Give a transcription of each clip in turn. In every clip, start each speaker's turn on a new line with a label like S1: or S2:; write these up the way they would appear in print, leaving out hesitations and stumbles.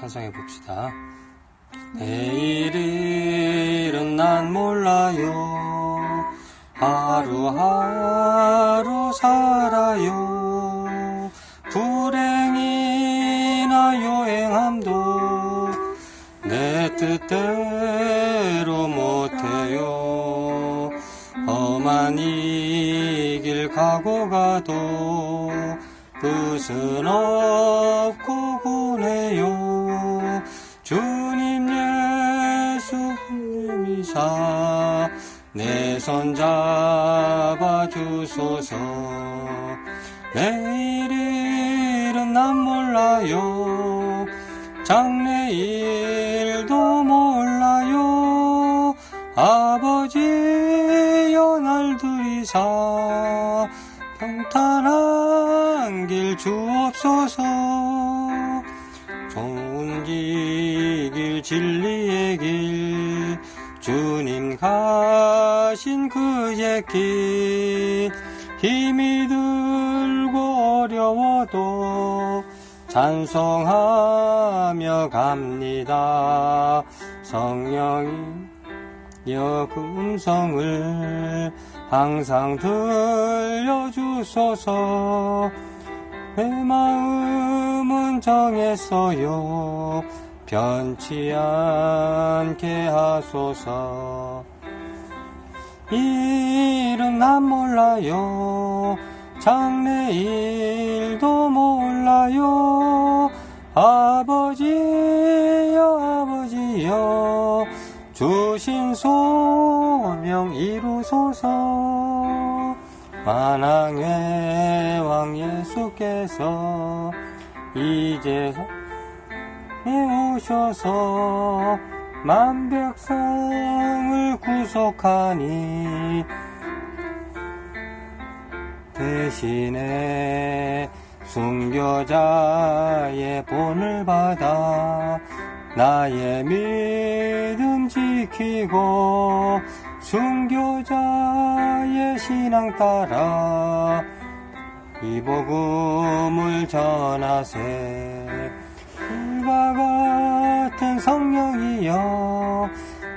S1: 찬송해 봅시다. 내일은 난 몰라요. 하루하루 살아요. 불행이나 요행함도 내 뜻대로 못해요. 험한 이 길 가고 가도 뜻은 없고 구해요. 주님 예수님이사 내 손 잡아주소서. 내일은 난 몰라요. 장래일도 몰라요. 아버지여 날 들이사 평탄한 길 주옵소서. 좋은 길 진리의 길 주님 가신 그의 길 힘이 들고 어려워도 찬송하며 갑니다. 성령이 그 음성을 항상 들려주소서. 내 마음은 정했어요. 변치 않게 하소서. 일은 난 몰라요. 장래일도 몰라요. 아버지여 주신 소명 이루소서. 만왕의 왕 예수께서 이제 오셔서 만백성을 구속하니 대신에 순교자의 본을 받아 나의 믿음 지키고 순교자의 신앙 따라 이 복음을 전하세. 불과 같은 성령이여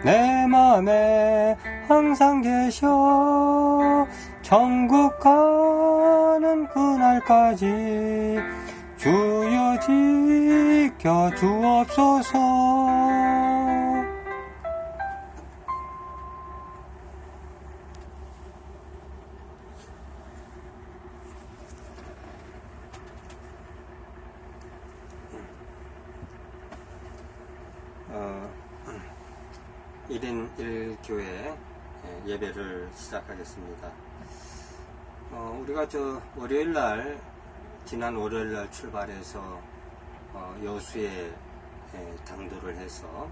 S1: 내 맘에 항상 계셔. 천국 가는 그날까지 주여 지켜 주옵소서. (1인 1교회) 예배를 시작하겠습니다. 우리가 월요일날, 지난 월요일날 출발해서 여수에 당도를 해서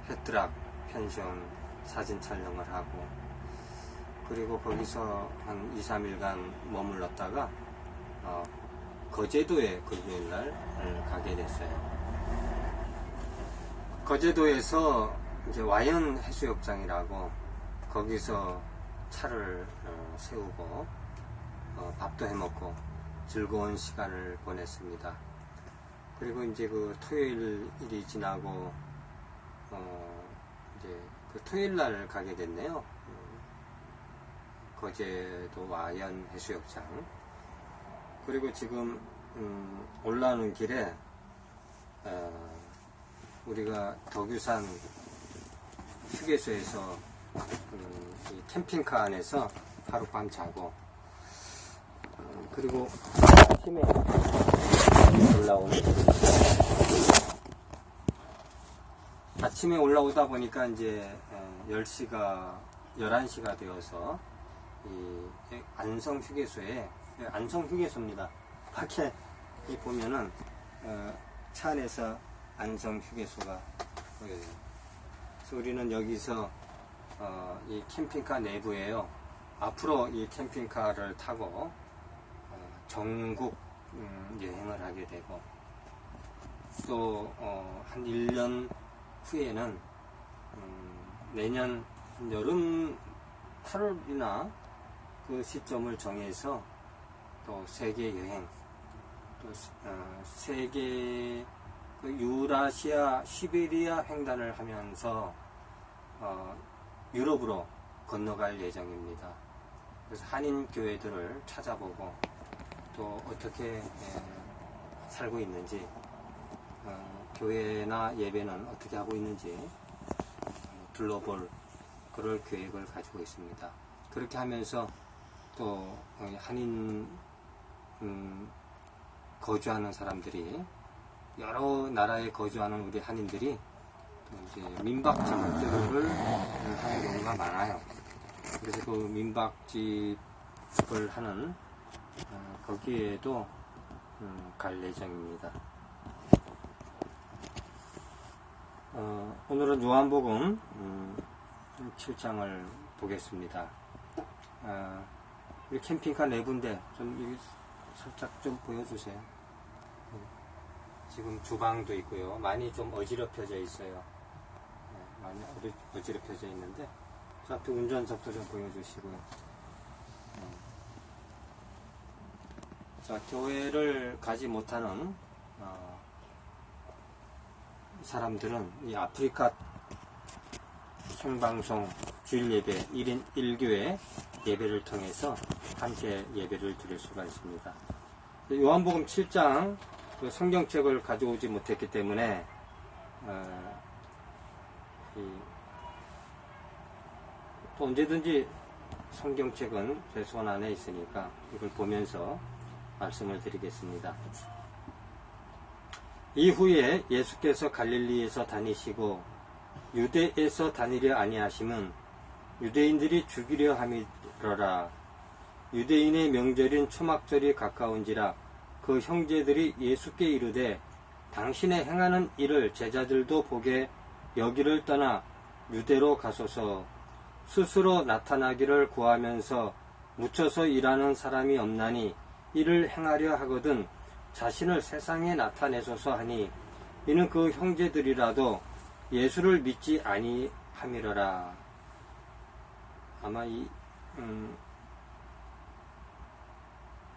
S1: 헤트락 펜션 사진 촬영을 하고, 그리고 거기서 한 2-3일간 머물렀다가 거제도에 금요일날 가게 됐어요. 거제도에서 이제 와연 해수욕장이라고, 거기서 차를 세우고 밥도 해먹고 즐거운 시간을 보냈습니다. 그리고 이제 그 토요일이 지나고 이제 그 토요일날 가게 됐네요. 거제도 와연 해수욕장. 그리고 지금 올라오는 길에 우리가 덕유산 휴게소에서 이 캠핑카 안에서 하룻밤 자고, 그리고 아침에 아침에 올라오다 보니까 이제 11시가 되어서 이 안성 휴게소에, 안성 휴게소입니다. 밖에 보면은 차 안에서 안성 휴게소가 보여요. 그래서 우리는 여기서 이 캠핑카 내부에요. 앞으로 이 캠핑카를 타고 전국 여행을 하게 되고, 또 한 1년 후에는 내년 여름 8월이나 그 시점을 정해서 또 세계 여행, 또 세계 그 유라시아, 시베리아 횡단을 하면서 유럽으로 건너갈 예정입니다. 그래서 한인 교회들을 찾아보고 또 어떻게 살고 있는지, 교회나 예배는 어떻게 하고 있는지 둘러볼 그럴 계획을 가지고 있습니다. 그렇게 하면서 또 한인 거주하는 사람들이, 여러 나라에 거주하는 우리 한인들이 또 이제 민박집들을 하는 경우가 많아요. 그래서 그 민박집을 하는 거기에도 갈 예정입니다. 오늘은 요한복음 7장을 보겠습니다. 우리 캠핑카 내부인데 좀 여기 살짝 좀 보여주세요. 지금 주방도 있고요. 많이 좀 어지럽혀져 있어요. 많이 어지럽혀져 있는데, 저 앞에 운전석도 좀 보여주시고요. 자, 교회를 가지 못하는 사람들은 이 아프리카 생방송 주일 예배 1인 1교회 예배를 통해서 함께 예배를 드릴 수가 있습니다. 요한복음 7장 그 성경책을 가져오지 못했기 때문에 또 언제든지 성경책은 제 손 안에 있으니까 이걸 보면서 말씀을 드리겠습니다. 이후에 예수께서 갈릴리에서 다니시고 유대에서 다니려 아니하심은 유대인들이 죽이려 함이러라. 유대인의 명절인 초막절이 가까운지라. 그 형제들이 예수께 이르되 당신의 행하는 일을 제자들도 보게 여기를 떠나 유대로 가소서. 스스로 나타나기를 구하면서 묻혀서 일하는 사람이 없나니 이를 행하려 하거든 자신을 세상에 나타내소서 하니, 이는 그 형제들이라도 예수를 믿지 아니함이러라. 아마 이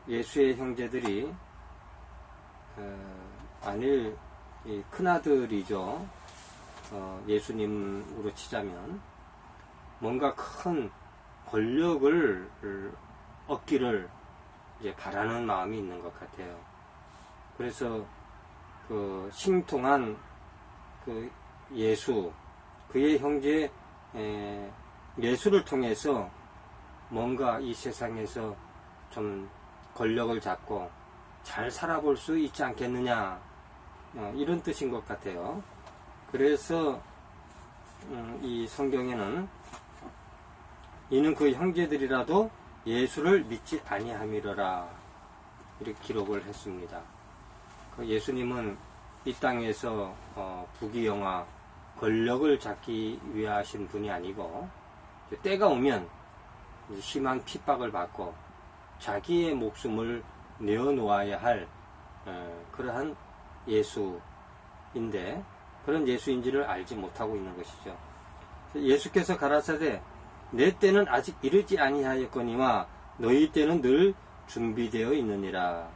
S1: 예수의 형제들이 만일 이 큰아들이죠. 예수님으로 치자면 뭔가 큰 권력을 얻기를 이제 바라는 마음이 있는 것 같아요. 그래서 그 신통한 그 예수, 그의 형제 예수를 통해서 뭔가 이 세상에서 좀 권력을 잡고 잘 살아볼 수 있지 않겠느냐, 이런 뜻인 것 같아요. 그래서 이 성경에는 이는 그 형제들이라도 예수를 믿지 아니함이러라 이렇게 기록을 했습니다. 그 예수님은 이 땅에서 부귀영화, 권력을 잡기 위하신 분이 아니고, 때가 오면 심한 핍박을 받고 자기의 목숨을 내어놓아야 할 그러한 예수인데, 그런 예수인지를 알지 못하고 있는 것이죠. 예수께서 가라사대 내 때는 아직 이르지 아니하였거니와 너희 때는 늘 준비되어 있느니라.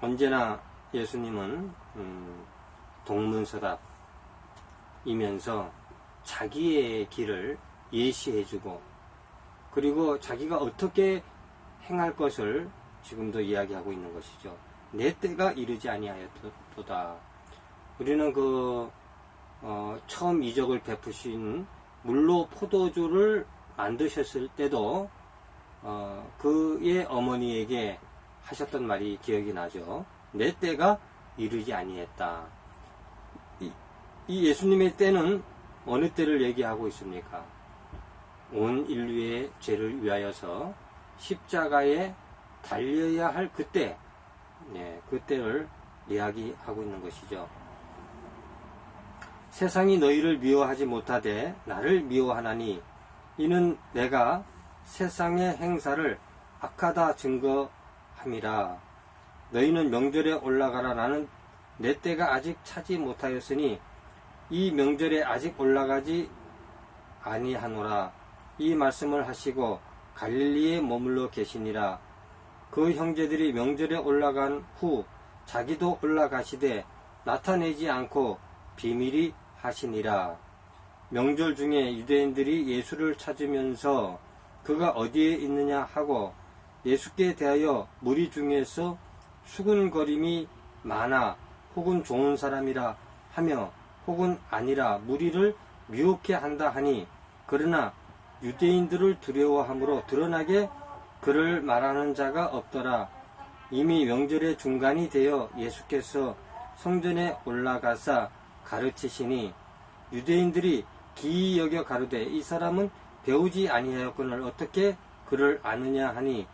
S1: 언제나 예수님은 동문서답이면서 자기의 길을 예시해주고, 그리고 자기가 어떻게 행할 것을 지금도 이야기하고 있는 것이죠. 내 때가 이르지 아니하였도다. 우리는 처음 이적을 베푸신 물로 포도주를 만드셨을 때도 그의 어머니에게 하셨던 말이 기억이 나죠. 내 때가 이르지 아니했다. 이 예수님의 때는 어느 때를 얘기하고 있습니까? 온 인류의 죄를 위하여서 십자가에 달려야 할 그때, 그때를 이야기하고 있는 것이죠. 세상이 너희를 미워하지 못하되 나를 미워하나니 이는 내가 세상의 행사를 악하다 증거함이라. 너희는 명절에 올라가라. 나는 내 때가 아직 차지 못하였으니 이 명절에 아직 올라가지 아니하노라. 이 말씀을 하시고 갈릴리에 머물러 계시니라. 그 형제들이 명절에 올라간 후 자기도 올라가시되 나타내지 않고 비밀이 하시니라. 명절 중에 유대인들이 예수를 찾으면서 그가 어디에 있느냐 하고 예수께 대하여 무리 중에서 수군거림이 많아 혹은 좋은 사람이라 하며 혹은 아니라 무리를 미혹해 한다 하니, 그러나 유대인들을 두려워함으로 드러나게 그를 말하는 자가 없더라. 이미 명절의 중간이 되어 예수께서 성전에 올라가사 가르치시니 유대인들이 기이 여겨 가로되 이 사람은 배우지 아니하였거늘 어떻게 그를 아느냐 하니,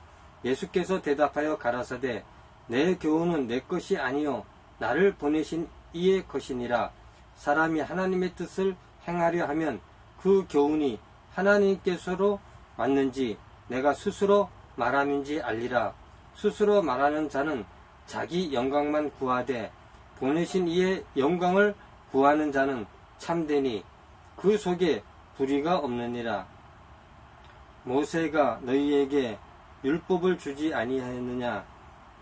S1: 예수께서 대답하여 가라사대 내 교훈은 내 것이 아니요 나를 보내신 이의 것이니라. 사람이 하나님의 뜻을 행하려 하면 그 교훈이 하나님께서로 왔는지 내가 스스로 말함인지 알리라. 스스로 말하는 자는 자기 영광만 구하되 보내신 이의 영광을 구하는 자는 참되니 그 속에 불의가 없느니라. 모세가 너희에게 율법을 주지 아니하였느냐?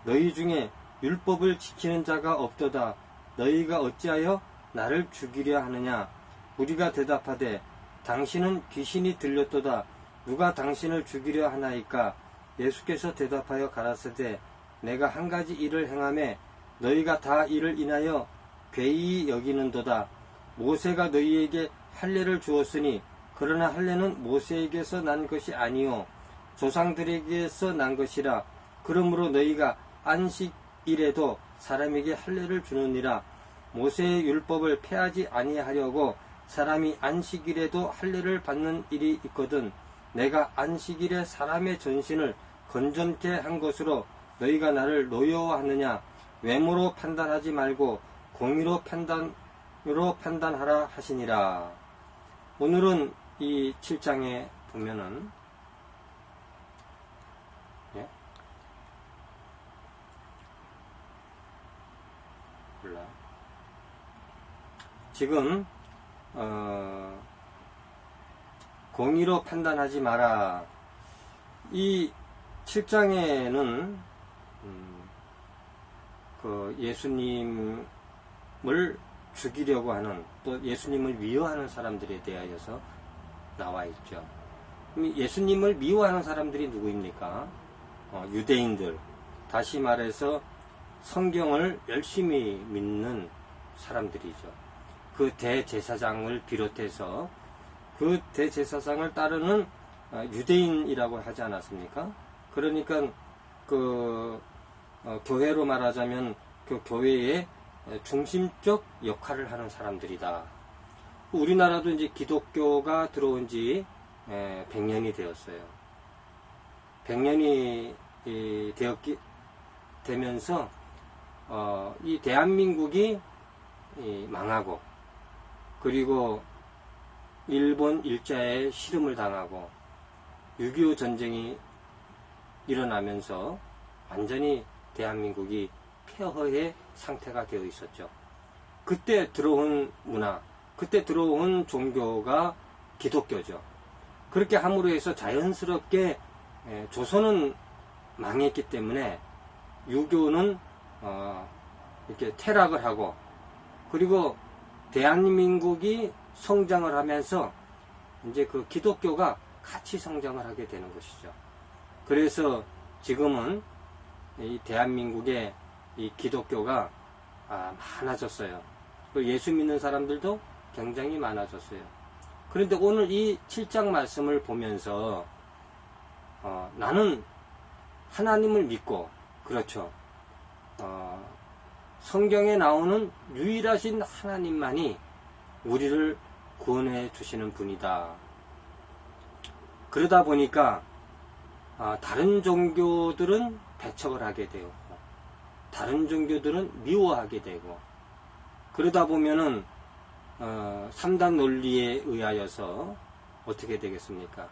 S1: 너희 중에 율법을 지키는 자가 없도다. 너희가 어찌하여 나를 죽이려 하느냐? 우리가 대답하되 당신은 귀신이 들렸도다. 누가 당신을 죽이려 하나이까? 예수께서 대답하여 가라사대 내가 한 가지 일을 행하매 너희가 다 이를 인하여 괴히 여기는도다. 모세가 너희에게 할례를 주었으니 그러나 할례는 모세에게서 난 것이 아니요 조상들에게서 난 것이라. 그러므로 너희가 안식일에도 사람에게 할례를 주느니라. 모세의 율법을 폐하지 아니하려고 사람이 안식일에도 할례를 받는 일이 있거든. 내가 안식일에 사람의 전신을 건전케 한 것으로 너희가 나를 노여워하느냐? 외모로 판단하지 말고 공의로 판단하라 하시니라. 오늘은 이 7장에 보면은 지금 공의로 판단하지 마라. 이 7장에는 그 예수님을 죽이려고 하는, 또 예수님을 미워하는 사람들에 대하여서 나와 있죠. 예수님을 미워하는 사람들이 누구입니까? 유대인들. 다시 말해서 성경을 열심히 믿는 사람들이죠. 그 대제사장을 비롯해서 그 대제사장을 따르는 유대인이라고 하지 않았습니까? 그러니까 그 교회로 말하자면 그 교회의 중심적 역할을 하는 사람들이다. 우리나라도 이제 기독교가 들어온 지 100년이 되었어요. 100년이 되면서 이 대한민국이 망하고, 그리고 일본 일자에 실험을 당하고 6.25 전쟁이 일어나면서 완전히 대한민국이 폐허의 상태가 되어 있었죠. 그때 들어온 문화, 그때 들어온 종교가 기독교죠. 그렇게 함으로 해서 자연스럽게 조선은 망했기 때문에 유교는 이렇게 퇴락을 하고, 그리고 대한민국이 성장을 하면서 이제 그 기독교가 같이 성장을 하게 되는 것이죠. 그래서 지금은 이 대한민국의 이 기독교가 많아졌어요. 예수 믿는 사람들도 굉장히 많아졌어요. 그런데 오늘 이 7장 말씀을 보면서 나는 하나님을 믿고, 그렇죠, 성경에 나오는 유일하신 하나님만이 우리를 구원해 주시는 분이다. 그러다 보니까 다른 종교들은 배척을 하게 되고, 다른 종교들은 미워하게 되고, 그러다 보면은 3단 논리에 의하여서 어떻게 되겠습니까?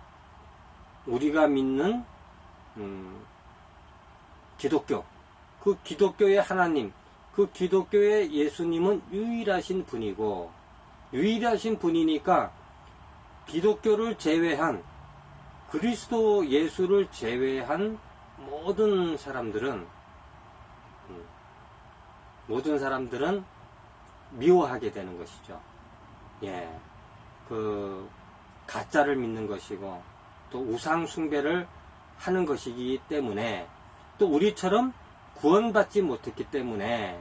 S1: 우리가 믿는 기독교, 그 기독교의 하나님, 그 기독교의 예수님은 유일하신 분이고, 유일하신 분이니까 기독교를 제외한, 그리스도 예수를 제외한 모든 사람들은 미워하게 되는 것이죠. 예, 그 가짜를 믿는 것이고 또 우상 숭배를 하는 것이기 때문에 또 우리처럼 구원받지 못했기 때문에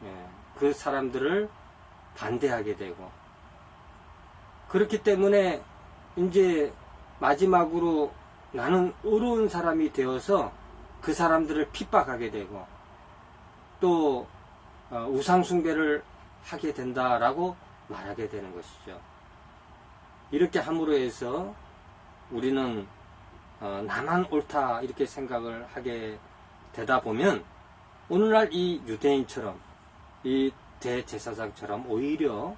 S1: 예, 그 사람들을 반대하게 되고 그렇기 때문에 이제 마지막으로 나는 의로운 사람이 되어서 그 사람들을 핍박하게 되고 또 우상 숭배를 하게 된다라고 말하게 되는 것이죠. 이렇게 함으로 해서 우리는 나만 옳다 이렇게 생각을 하게 되다 보면 오늘날 이 유대인처럼 이 대제사장처럼 오히려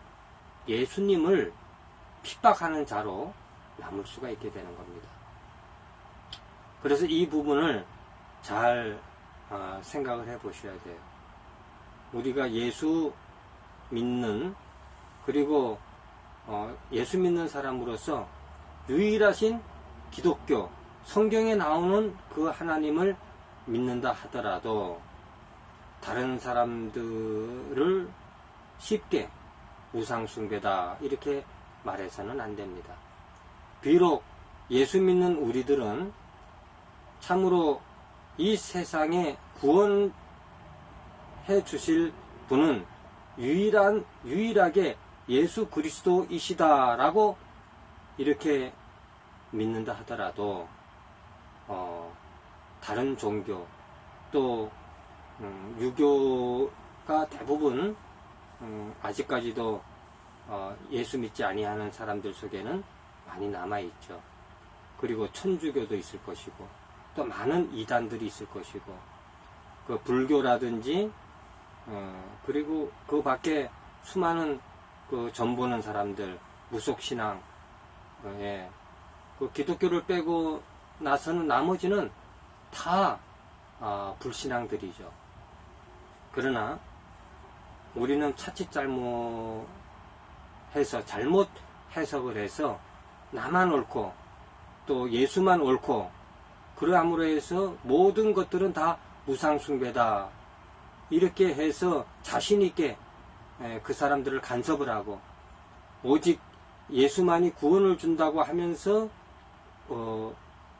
S1: 예수님을 핍박하는 자로 남을 수가 있게 되는 겁니다. 그래서 이 부분을 잘 생각을 해 보셔야 돼요. 우리가 예수 믿는 그리고 예수 믿는 사람으로서 유일하신 기독교 성경에 나오는 그 하나님을 믿는다 하더라도 다른 사람들을 쉽게 우상숭배다 이렇게 말해서는 안 됩니다. 비록 예수 믿는 우리들은 참으로 이 세상에 구원해 주실 분은 유일하게 예수 그리스도이시다라고 이렇게 믿는다 하더라도 다른 종교 또 유교가 대부분 아직까지도 예수 믿지 아니하는 사람들 속에는 많이 남아있죠. 그리고 천주교도 있을 것이고 또 많은 이단들이 있을 것이고 그 불교라든지 그리고 그 밖에 수많은 그 전보는 사람들 무속신앙 예, 그 기독교를 빼고 나서는 나머지는 다 불신앙들이죠. 그러나 우리는 자칫 잘못 해석을 해서 나만 옳고 또 예수만 옳고 그러함으로 해서 모든 것들은 다 우상숭배다 이렇게 해서 자신있게 그 사람들을 간섭을 하고 오직 예수만이 구원을 준다고 하면서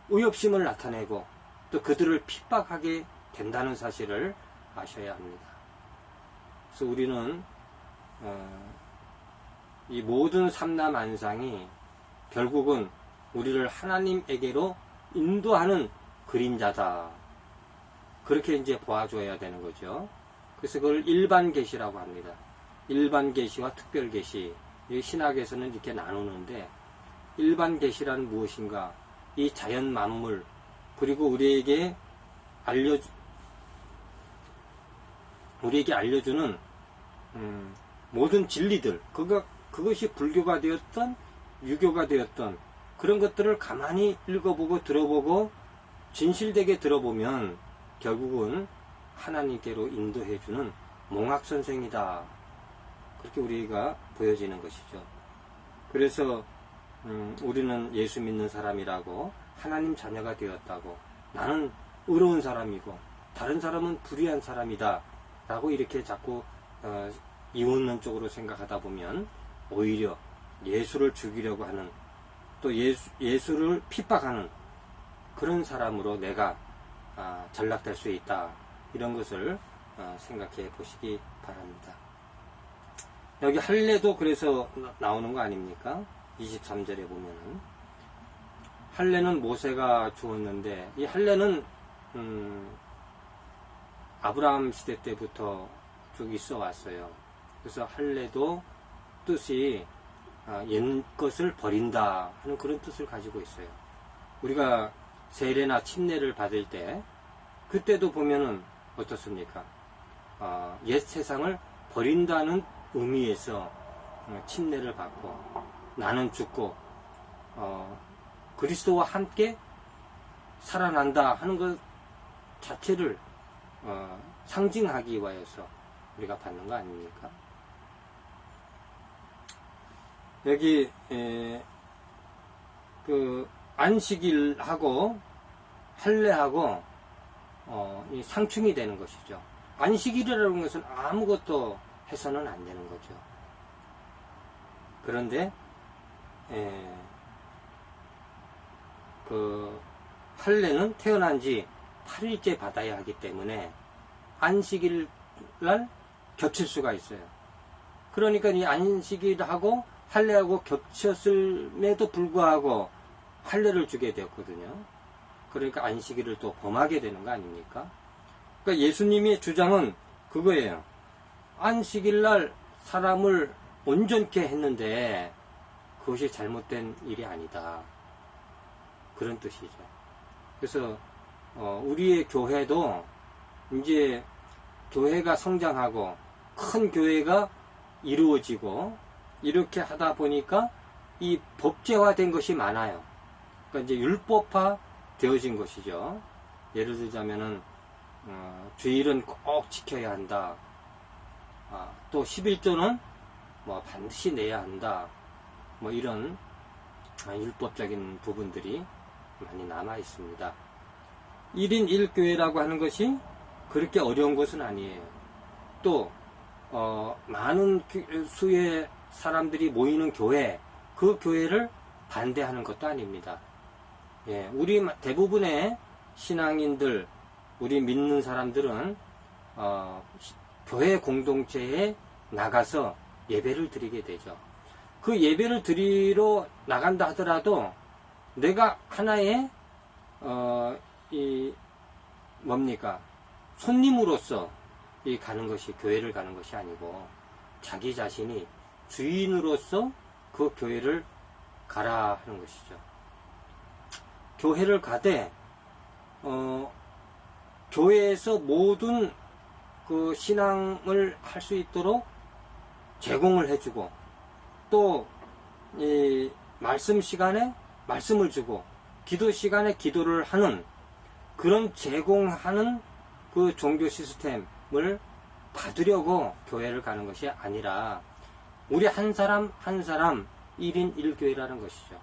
S1: 의협심을 나타내고 또 그들을 핍박하게 된다는 사실을 아셔야 합니다. 그래서 우리는 이 모든 삼라만상이 결국은 우리를 하나님에게로 인도하는 그림자다. 그렇게 이제 보아줘야 되는 거죠. 그래서 그걸 일반 계시라고 합니다. 일반 계시와 특별 계시. 신학에서는 이렇게 나누는데 일반 계시란 무엇인가? 이 자연 만물 그리고 우리에게 알려주는 모든 진리들 그것이 불교가 되었던 유교가 되었던 그런 것들을 가만히 읽어보고 들어보고 진실되게 들어보면 결국은 하나님께로 인도해주는 몽학선생이다. 그렇게 우리가 보여지는 것이죠. 그래서 우리는 예수 믿는 사람이라고 하나님 자녀가 되었다고 나는 의로운 사람이고 다른 사람은 불의한 사람이다 라고 이렇게 자꾸 이웃는 쪽으로 생각하다 보면 오히려 예수를 죽이려고 하는 또 예수를 핍박하는 그런 사람으로 내가 전락될 수 있다. 이런 것을 생각해 보시기 바랍니다. 여기 할례도 그래서 나오는 거 아닙니까? 23절에 보면은 할례는 모세가 주었는데 이 할례는 아브라함 시대 때부터 쭉 있어 왔어요. 그래서 할례도 뜻이 옛 것을 버린다 하는 그런 뜻을 가지고 있어요. 우리가 세례나 침례를 받을 때 그때도 보면은 어떻습니까? 옛 세상을 버린다는 의미에서 침례를 받고 나는 죽고 그리스도와 함께 살아난다 하는 것 자체를 상징하기 위해서 우리가 받는 거 아닙니까? 여기 그 안식일하고 할례하고 이 상충이 되는 것이죠. 안식일이라는 것은 아무것도 해서는 안 되는 거죠. 그런데 그 할례는 태어난 지 8일째 받아야 하기 때문에 안식일 날 겹칠 수가 있어요. 그러니까 이 안식일하고 할례하고 겹쳤음에도 불구하고 할례를 주게 되었거든요. 그러니까 안식일을 또 범하게 되는 거 아닙니까? 그러니까 예수님의 주장은 그거예요. 안식일 날 사람을 온전케 했는데 그것이 잘못된 일이 아니다. 그런 뜻이죠. 그래서 우리의 교회도 이제 교회가 성장하고 큰 교회가 이루어지고 이렇게 하다 보니까 이 법제화된 것이 많아요. 그러니까 이제 율법화 되어진 것이죠. 예를 들자면은 주일은 꼭 지켜야 한다. 또 11조는 뭐 반드시 내야 한다. 뭐 이런 율법적인 부분들이 많이 남아 있습니다. 1인 1교회라고 하는 것이 그렇게 어려운 것은 아니에요. 또 많은 수의 사람들이 모이는 교회, 그 교회를 반대하는 것도 아닙니다. 예, 우리 대부분의 신앙인들, 우리 믿는 사람들은 교회 공동체에 나가서 예배를 드리게 되죠. 그 예배를 드리러 나간다 하더라도 내가 하나의 손님으로서 가는 것이, 교회를 가는 것이 아니고 자기 자신이 주인으로서 그 교회를 가라 하는 것이죠. 교회를 가되 교회에서 모든 그 신앙을 할 수 있도록 제공을 해주고 또 이 말씀 시간에 말씀을 주고 기도 시간에 기도를 하는 그런 제공하는 그 종교 시스템을 받으려고 교회를 가는 것이 아니라 우리 한 사람 한 사람 1인 1교회라는 것이죠.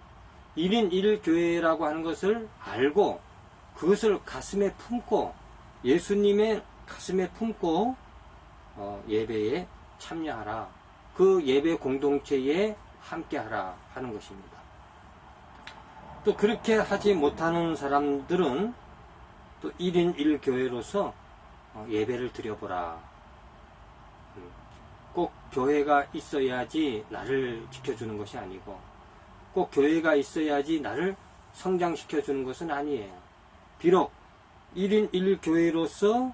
S1: 1인 1교회라고 하는 것을 알고 그것을 가슴에 품고 예수님의 가슴에 품고 예배에 참여하라. 그 예배 공동체에 함께하라 하는 것입니다. 또 그렇게 하지 못하는 사람들은 또 1인 1교회로서 예배를 드려보라. 꼭 교회가 있어야지 나를 지켜주는 것이 아니고 꼭 교회가 있어야지 나를 성장시켜주는 것은 아니에요. 비록 1인 1교회로서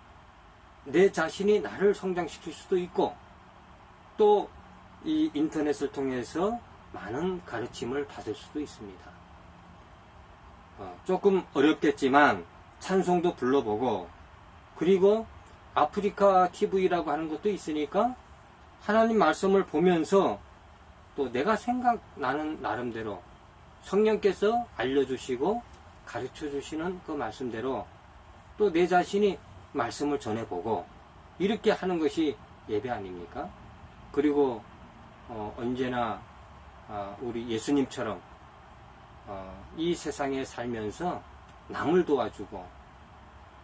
S1: 내 자신이 나를 성장시킬 수도 있고 또 이 인터넷을 통해서 많은 가르침을 받을 수도 있습니다. 조금 어렵겠지만 찬송도 불러보고 그리고 아프리카 TV라고 하는 것도 있으니까 하나님 말씀을 보면서 또 내가 생각나는 나름대로 성령께서 알려주시고 가르쳐주시는 그 말씀대로 또 내 자신이 말씀을 전해보고 이렇게 하는 것이 예배 아닙니까? 그리고 언제나 우리 예수님처럼 이 세상에 살면서 남을 도와주고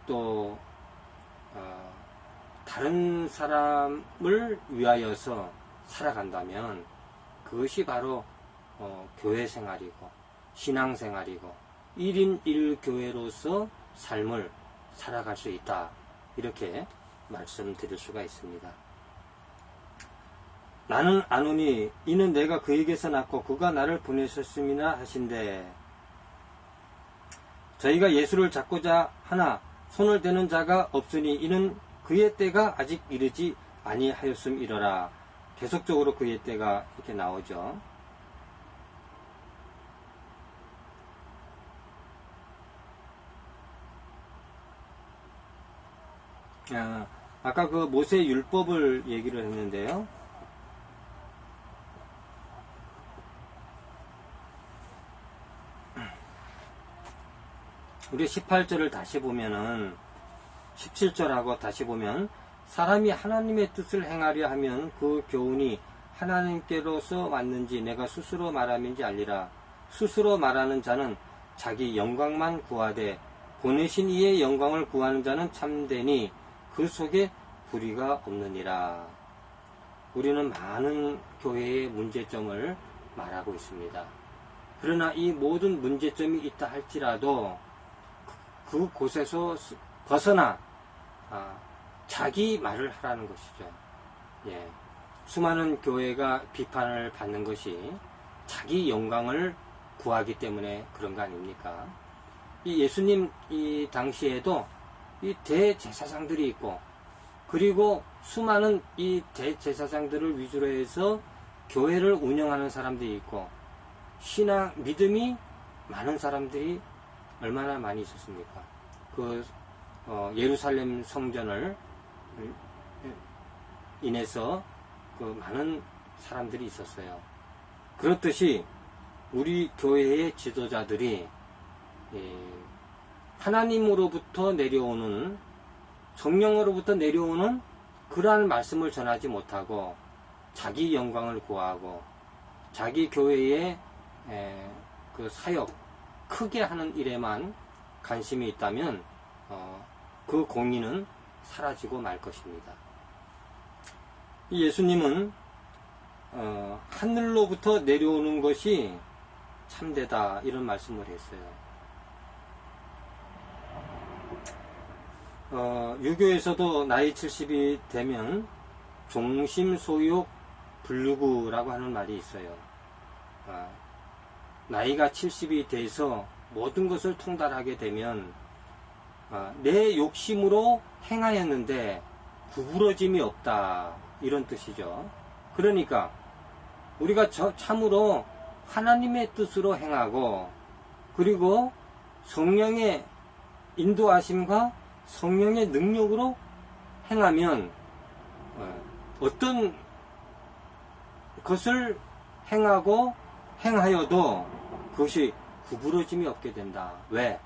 S1: 또 다른 사람을 위하여서 살아간다면 그것이 바로 교회 생활이고 신앙 생활이고 1인 1교회로서 삶을 살아갈 수 있다. 이렇게 말씀드릴 수가 있습니다. 나는 아노니 이는 내가 그에게서 낳고 그가 나를 보내셨음이나 하신대. 저희가 예수를 잡고자 하나 손을 대는 자가 없으니 이는 그의 때가 아직 이르지 아니하였음이러라. 계속적으로 그의 때가 이렇게 나오죠. 아까 그 모세 율법을 얘기를 했는데요. 우리 18절을 다시 보면은 17절하고 다시 보면 사람이 하나님의 뜻을 행하려 하면 그 교훈이 하나님께로서 왔는지 내가 스스로 말함인지 알리라. 스스로 말하는 자는 자기 영광만 구하되 보내신 이의 영광을 구하는 자는 참되니 그 속에 불의가 없느니라. 우리는 많은 교회의 문제점을 말하고 있습니다. 그러나 이 모든 문제점이 있다 할지라도 그곳에서 벗어나 자기 말을 하라는 것이죠. 예. 수많은 교회가 비판을 받는 것이 자기 영광을 구하기 때문에 그런 거 아닙니까? 이 예수님 이 당시에도 이 대제사장들이 있고, 그리고 수많은 이 대제사장들을 위주로 해서 교회를 운영하는 사람들이 있고, 신앙 믿음이 많은 사람들이 얼마나 많이 있었습니까? 예루살렘 성전을 인해서 많은 사람들이 있었어요. 그렇듯이 우리 교회의 지도자들이 하나님으로부터 내려오는, 성령으로부터 내려오는 그러한 말씀을 전하지 못하고 자기 영광을 구하고 자기 교회의 그 사역 크게 하는 일에만 관심이 있다면 그 공의는 사라지고 말 것입니다. 예수님은 하늘로부터 내려오는 것이 참되다, 이런 말씀을 했어요. 유교에서도 나이 70이 되면 종심소욕 불루구라고 하는 말이 있어요. 나이가 70이 돼서 모든 것을 통달하게 되면 내 욕심으로 행하였는데 구부러짐이 없다, 이런 뜻이죠. 그러니까 우리가 참으로 하나님의 뜻으로 행하고, 그리고 성령의 인도하심과 성령의 능력으로 행하면 어떤 것을 행하여도 그것이 구부러짐이 없게 된다. 왜?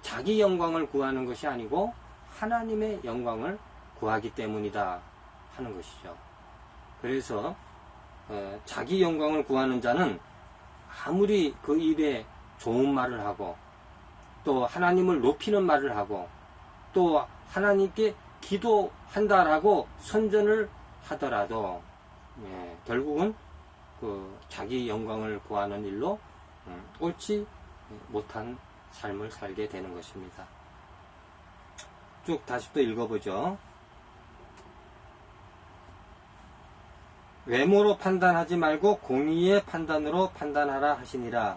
S1: 자기 영광을 구하는 것이 아니고 하나님의 영광을 구하기 때문이다 하는 것이죠. 그래서 자기 영광을 구하는 자는 아무리 그 입에 좋은 말을 하고, 또 하나님을 높이는 말을 하고, 또 하나님께 기도한다라고 선전을 하더라도 결국은 자기 영광을 구하는 일로 옳지 못한 삶을 살게 되는 것입니다. 쭉 다시 또 읽어보죠. 외모로 판단하지 말고 공의의 판단으로 판단하라 하시니라.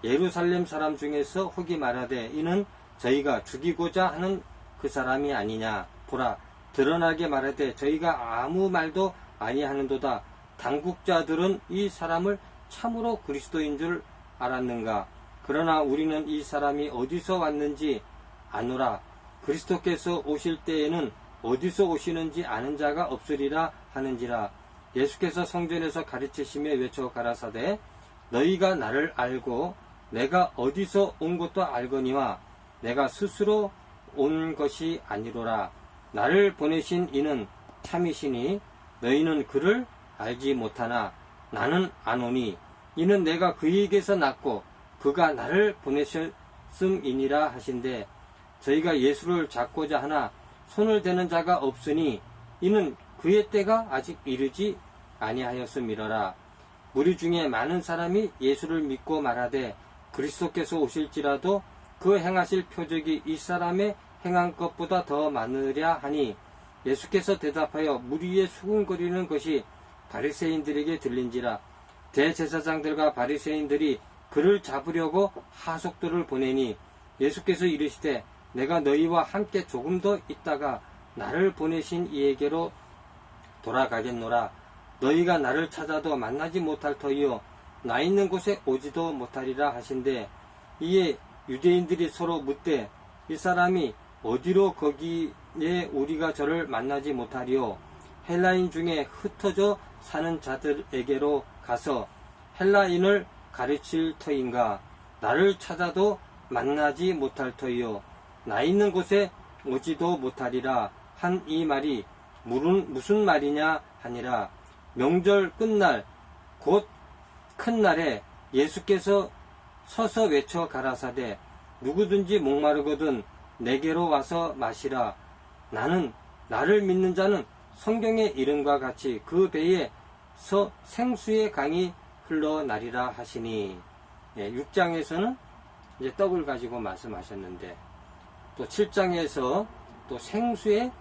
S1: 예루살렘 사람 중에서 혹이 말하되 이는 저희가 죽이고자 하는 그 사람이 아니냐. 보라, 드러나게 말하되 저희가 아무 말도 아니하는도다. 당국자들은 이 사람을 참으로 그리스도인 줄 알았는가. 그러나 우리는 이 사람이 어디서 왔는지 아노라. 그리스도께서 오실 때에는 어디서 오시는지 아는 자가 없으리라 하는지라. 예수께서 성전에서 가르치시며 외쳐 가라사대 너희가 나를 알고 내가 어디서 온 것도 알거니와 내가 스스로 온 것이 아니로라. 나를 보내신 이는 참이시니 너희는 그를 알지 못하나 나는 아노니 이는 내가 그에게서 났고 그가 나를 보내셨음이니라 하신대. 저희가 예수를 잡고자 하나 손을 대는 자가 없으니 이는 그의 때가 아직 이르지 아니하였음이러라. 무리 중에 많은 사람이 예수를 믿고 말하되 그리스도께서 오실지라도 그 행하실 표적이 이 사람의 행한 것보다 더 많으랴 하니 예수께서 대답하여 무리의 수군거리는 것이 바리새인들에게 들린지라. 대제사장들과 바리새인들이 그를 잡으려고 하속들을 보내니 예수께서 이르시되 내가 너희와 함께 조금 더 있다가 나를 보내신 이에게로 돌아가겠노라. 너희가 나를 찾아도 만나지 못할 터이요 나 있는 곳에 오지도 못하리라 하신대. 이에 유대인들이 서로 묻되 이 사람이 어디로 거기에 우리가 저를 만나지 못하리요. 헬라인 중에 흩어져 사는 자들에게로 가서 헬라인을 가르칠 터인가. 나를 찾아도 만나지 못할 터이요 나 있는 곳에 오지도 못하리라 한 이 말이 무슨 말이냐 하니라. 명절 끝날 곧 큰 날에 예수께서 서서 외쳐 가라사대 누구든지 목마르거든 내게로 와서 마시라. 나를 믿는 자는 성경의 이름과 같이 그 배에서 생수의 강이 흘러나리라 하시니. 6장에서는 이제 떡을 가지고 말씀하셨는데, 또 7장에서 또 생수에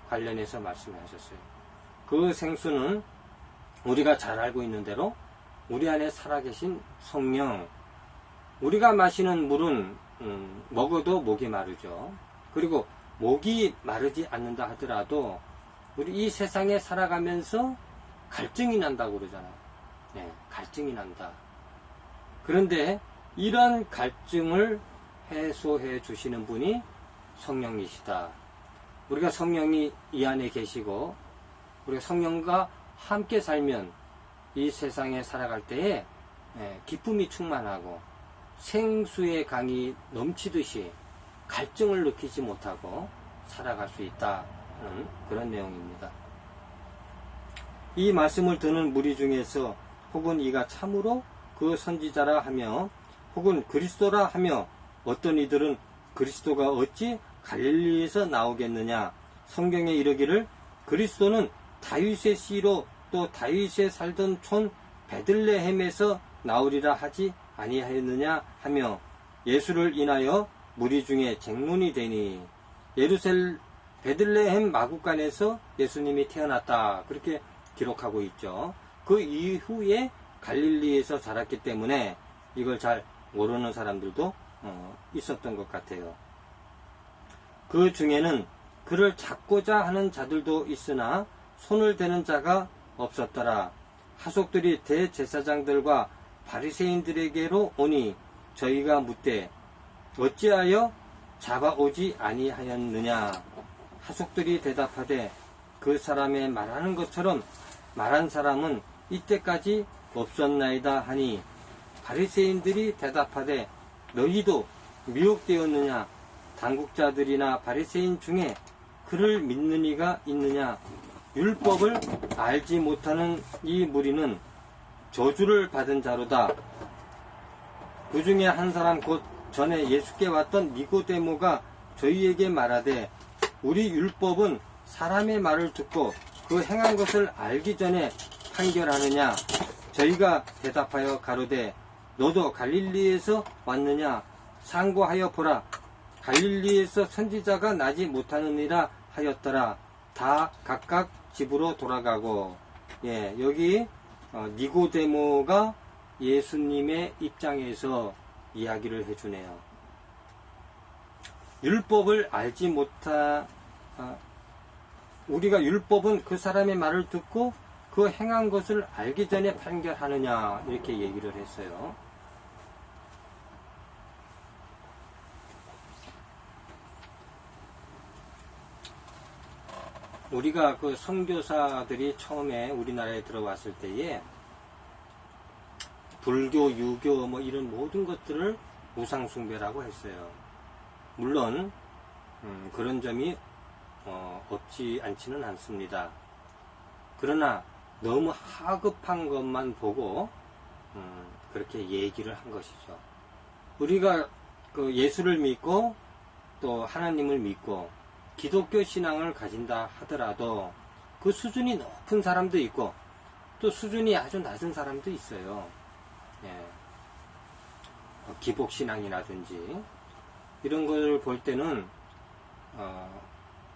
S1: 관련해서 말씀하셨어요. 그 생수는 우리가 잘 알고 있는 대로 우리 안에 살아계신 성령, 우리가 마시는 물은 먹어도 목이 마르죠. 그리고 목이 마르지 않는다 하더라도 우리 이 세상에 살아가면서 갈증이 난다고 그러잖아요. 갈증이 난다. 그런데 이런 갈증을 해소해 주시는 분이 성령이시다. 우리가 성령이 이 안에 계시고 우리가 성령과 함께 살면 이 세상에 살아갈 때에 기쁨이 충만하고 생수의 강이 넘치듯이 갈증을 느끼지 못하고 살아갈 수 있다는 그런 내용입니다. 이 말씀을 듣는 무리 중에서 혹은 이가 참으로 그 선지자라 하며 혹은 그리스도라 하며 어떤 이들은 그리스도가 어찌 갈릴리에서 나오겠느냐, 성경에 이르기를 그리스도는 다윗의 씨로 또 다윗에 살던 촌 베들레헴에서 나오리라 하지 아니하였느냐 하며 예수를 인하여 무리 중에 쟁론이 되니, 베들레헴 마구간에서 예수님이 태어났다, 그렇게 기록하고 있죠. 그 이후에 갈릴리에서 자랐기 때문에 이걸 잘 모르는 사람들도 있었던 것 같아요. 그 중에는 그를 잡고자 하는 자들도 있으나 손을 대는 자가 없었더라. 하속들이 대제사장들과 바리새인들에게로 오니 저희가 묻되 어찌하여 잡아오지 아니하였느냐. 하속들이 대답하되 그 사람의 말하는 것처럼 말한 사람은 이때까지 없었나이다 하니, 바리새인들이 대답하되 너희도 미혹되었느냐. 당국자들이나 바리새인 중에 그를 믿는 이가 있느냐. 율법을 알지 못하는 이 무리는 저주를 받은 자로다. 그 중에 한 사람 곧 전에 예수께 왔던 니고데모가 저희에게 말하되 우리 율법은 사람의 말을 듣고 그 행한 것을 알기 전에 판결하느냐. 저희가 대답하여 가로되 너도 갈릴리에서 왔느냐. 상고하여 보라. 갈릴리에서 선지자가 나지 못하느니라 하였더라. 다 각각 집으로 돌아가고. 여기 니고데모가 예수님의 입장에서 이야기를 해주네요. 율법을 알지 우리가 율법은 그 사람의 말을 듣고 그 행한 것을 알기 전에 판결하느냐, 이렇게 얘기를 했어요. 우리가 그 선교사들이 처음에 우리나라에 들어왔을 때에 불교, 유교 뭐 이런 모든 것들을 우상숭배라고 했어요. 물론 그런 점이 없지 않지는 않습니다. 그러나 너무 하급한 것만 보고 그렇게 얘기를 한 것이죠. 우리가 그 예수를 믿고 또 하나님을 믿고 기독교 신앙을 가진다 하더라도 그 수준이 높은 사람도 있고 또 수준이 아주 낮은 사람도 있어요. 기복신앙이라든지 이런 걸 볼 때는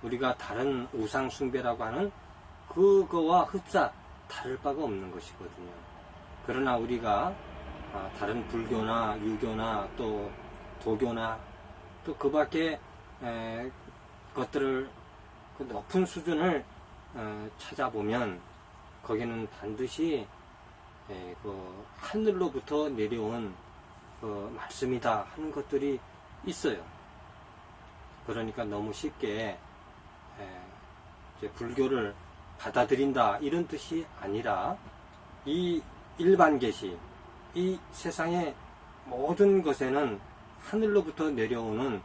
S1: 우리가 다른 우상숭배라고 하는 그거와 흡사 다를 바가 없는 것이거든요. 그러나 우리가 다른 불교나 유교나 또 도교나 또 그 밖에 것들을 그 높은 수준을 찾아보면 거기는 반드시 그 하늘로부터 내려온 그 말씀이다 하는 것들이 있어요. 그러니까 너무 쉽게 이제 불교를 받아들인다 이런 뜻이 아니라 이 일반 계시, 이 세상의 모든 것에는 하늘로부터 내려오는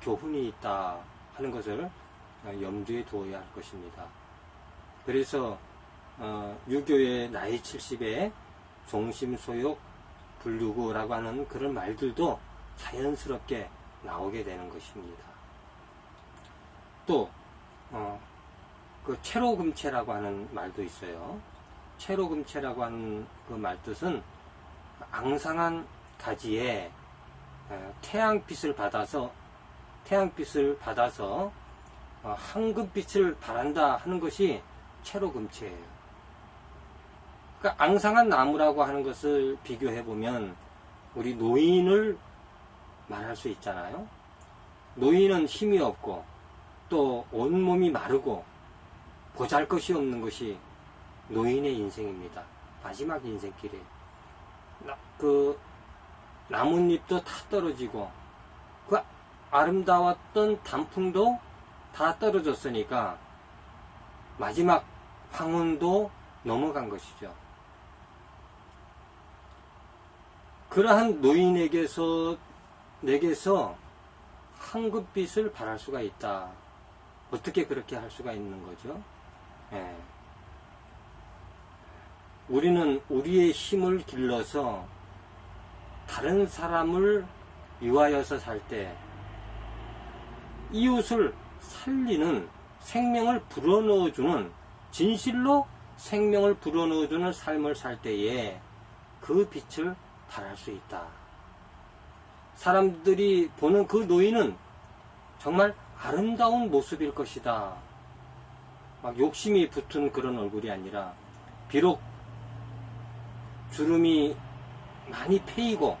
S1: 교훈이 있다 하는 것을 염두에 두어야 할 것입니다. 그래서 유교의 나이 70에 종심소욕 불유구라고 하는 그런 말들도 자연스럽게 나오게 되는 것입니다. 또 그 채로금채라고 하는 말도 있어요. 채로금채라고 하는 그 말 뜻은 앙상한 가지에 태양빛을 받아서 황금빛을 발한다 하는 것이 채로금채예요. 그러니까 앙상한 나무라고 하는 것을 비교해 보면 우리 노인을 말할 수 있잖아요. 노인은 힘이 없고 또 온몸이 마르고 보잘것이 없는 것이 노인의 인생입니다. 마지막 인생길에 그 나뭇잎도 다 떨어지고 그 아름다웠던 단풍도 다 떨어졌으니까 마지막 황혼도 넘어간 것이죠. 그러한 노인에게서 내게서 황금빛을 발할 수가 있다. 어떻게 그렇게 할 수가 있는 거죠? 예. 우리는 우리의 힘을 길러서 다른 사람을 위하여서 살 때 이웃을 살리는 생명을 불어넣어주는 진실로 생명을 불어넣어주는 삶을 살 때에 그 빛을 발할 수 있다. 사람들이 보는 그 노인은 정말 아름다운 모습일 것이다. 막 욕심이 붙은 그런 얼굴이 아니라 비록 주름이 많이 패이고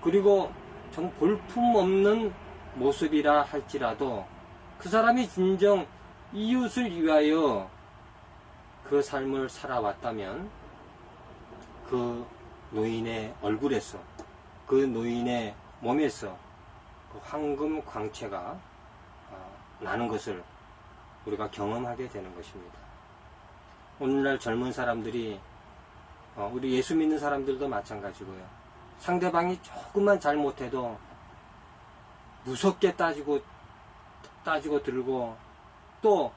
S1: 그리고 정 볼품없는 모습이라 할지라도 그 사람이 진정 이웃을 위하여 그 삶을 살아왔다면 그 노인의 얼굴에서 그 노인의 몸에서 그 황금 광채가 나는 것을 우리가 경험하게 되는 것입니다. 오늘날 젊은 사람들이 우리 예수 믿는 사람들도 마찬가지고요. 상대방이 조금만 잘못해도 무섭게 따지고 들고 또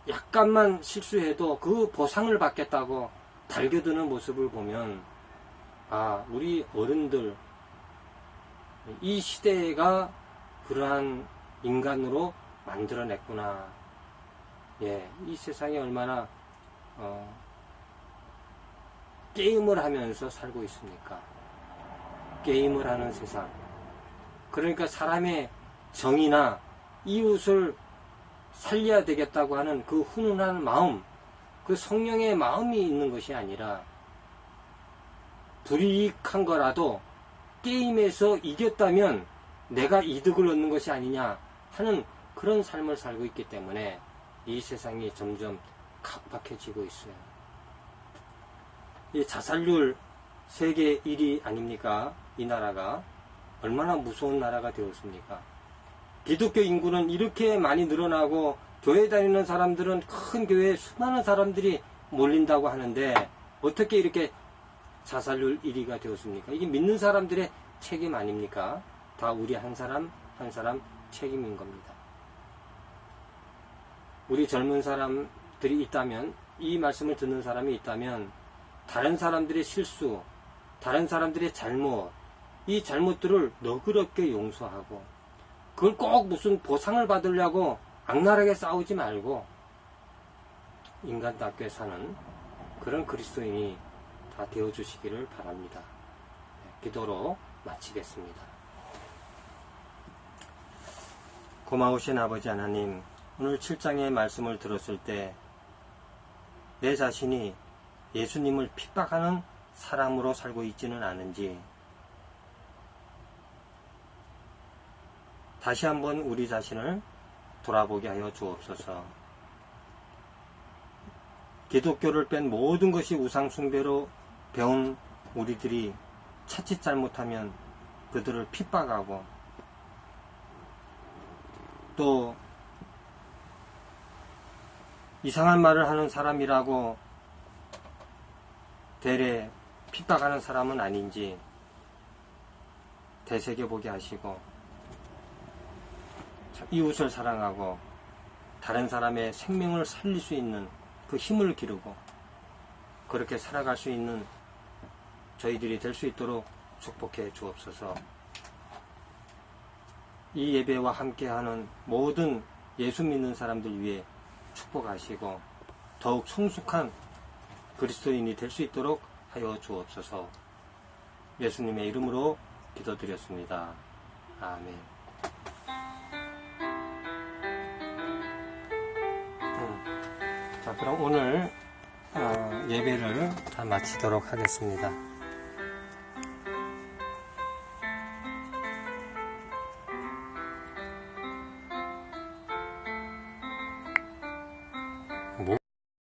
S1: 약간만 실수해도 그 보상을 받겠다고 달겨드는 모습을 보면 우리 어른들 이 시대가 그러한 인간으로 만들어냈구나. 예, 이 세상이 얼마나 게임을 하면서 살고 있습니까? 게임을 하는 세상. 그러니까 사람의 정의나 이웃을 살려야 되겠다고 하는 그 훈훈한 마음, 그 성령의 마음이 있는 것이 아니라 불이익한 거라도 게임에서 이겼다면 내가 이득을 얻는 것이 아니냐 하는 그런 삶을 살고 있기 때문에 이 세상이 점점 각박해지고 있어요. 이 자살률 세계 1위 아닙니까? 이 나라가 얼마나 무서운 나라가 되었습니까? 기독교 인구는 이렇게 많이 늘어나고 교회 다니는 사람들은 큰 교회에 수많은 사람들이 몰린다고 하는데 어떻게 이렇게 자살률 1위가 되었습니까? 이게 믿는 사람들의 책임 아닙니까? 다 우리 한 사람 한 사람 책임인 겁니다. 우리 젊은 사람들이 있다면, 이 말씀을 듣는 사람이 있다면 다른 사람들의 실수, 다른 사람들의 잘못, 이 잘못들을 너그럽게 용서하고 그걸 꼭 무슨 보상을 받으려고 악랄하게 싸우지 말고 인간답게 사는 그런 그리스도인이 다 되어주시기를 바랍니다. 기도로 마치겠습니다. 고마우신 아버지 하나님, 오늘 7장의 말씀을 들었을 때 내 자신이 예수님을 핍박하는 사람으로 살고 있지는 않은지 다시 한번 우리 자신을 돌아보게 하여 주옵소서. 기독교를 뺀 모든 것이 우상 숭배로 배운 우리들이 자칫 잘못하면 그들을 핍박하고 또 이상한 말을 하는 사람이라고 대래 핍박하는 사람은 아닌지 되새겨보게 하시고 이웃을 사랑하고 다른 사람의 생명을 살릴 수 있는 그 힘을 기르고 그렇게 살아갈 수 있는 저희들이 될 수 있도록 축복해 주옵소서. 이 예배와 함께하는 모든 예수 믿는 사람들 위해 축복하시고 더욱 성숙한 그리스도인이 될 수 있도록 하여 주옵소서. 예수님의 이름으로 기도드렸습니다. 아멘. 자, 그럼 오늘 예배를 다 마치도록 하겠습니다.